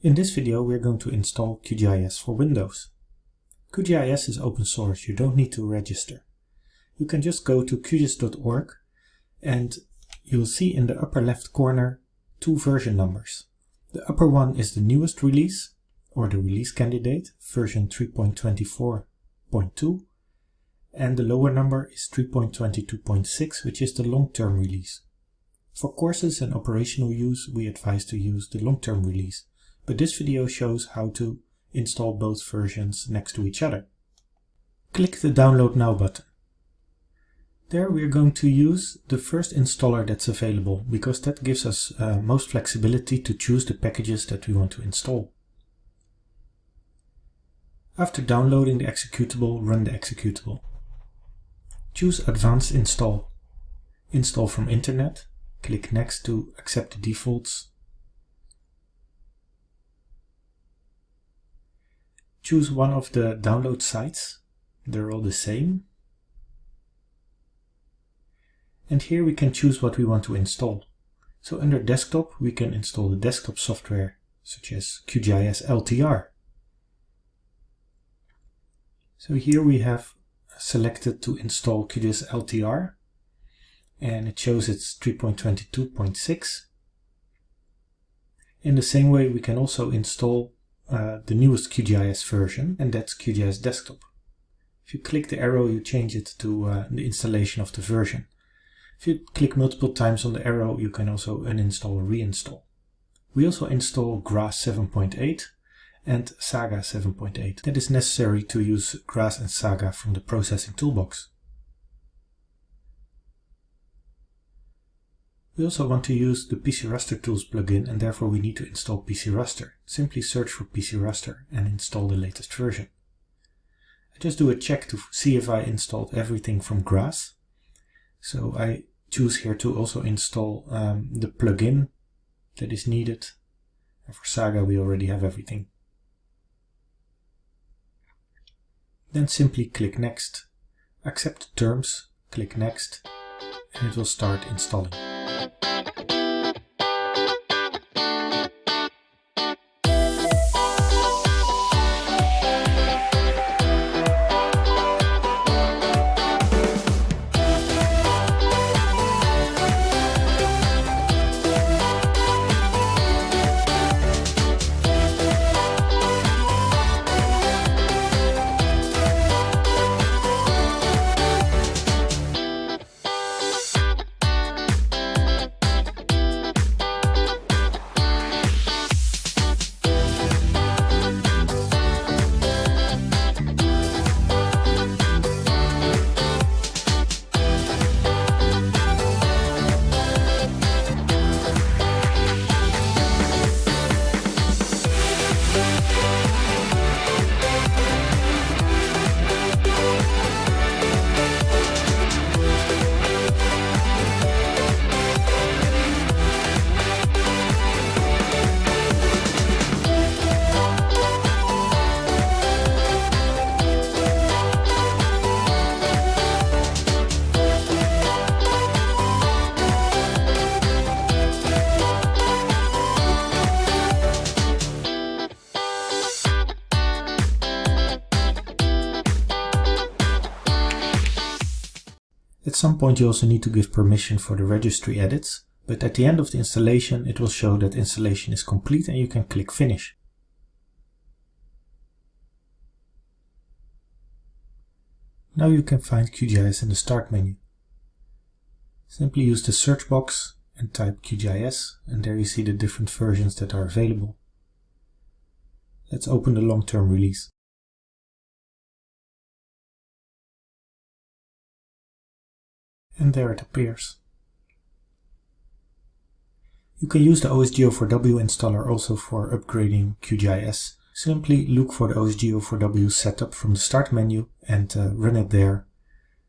In this video we're going to install QGIS for Windows. QGIS is open source, you don't need to register. You can just go to QGIS.org and you'll see in the upper left corner two version numbers. The upper one is the newest release, or the release candidate, version 3.24.2, and the lower number is 3.22.6, which is the long-term release. For courses and operational use, we advise to use the long-term release, but this video shows how to install both versions next to each other. Click the Download Now button. There we're going to use the first installer that's available, because that gives us most flexibility to choose the packages that we want to install. After downloading the executable, run the executable. Choose Advanced Install. Install from Internet. Click Next to accept the defaults. Choose one of the download sites. They're all the same. And here we can choose what we want to install. So under Desktop we can install the desktop software such as QGIS LTR. So here we have selected to install QGIS LTR, and it shows it's 3.22.6. In the same way we can also install the newest QGIS version, and that's QGIS Desktop. If you click the arrow you change it to the installation of the version. If you click multiple times on the arrow you can also uninstall or reinstall. We also install GRAS 7.8 and SAGA 7.8. That is necessary to use GRAS and SAGA from the processing toolbox. We also want to use the PCRaster tools plugin, and therefore we need to install PCRaster. Simply search for PCRaster and install the latest version. I just do a check to see if I installed everything from GRAS. So I choose here to also install the plugin that is needed. And for SAGA we already have everything. Then simply click Next, accept terms, click Next, and it will start installing. At some point you also need to give permission for the registry edits, but at the end of the installation it will show that installation is complete and you can click Finish. Now you can find QGIS in the Start menu. Simply use the search box and type QGIS, and there you see the different versions that are available. Let's open the long-term release. And there it appears. You can use the OSGeo4W installer also for upgrading QGIS. Simply look for the OSGeo4W setup from the Start menu and run it there,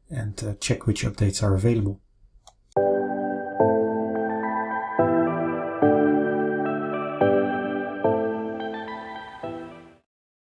and check which updates are available.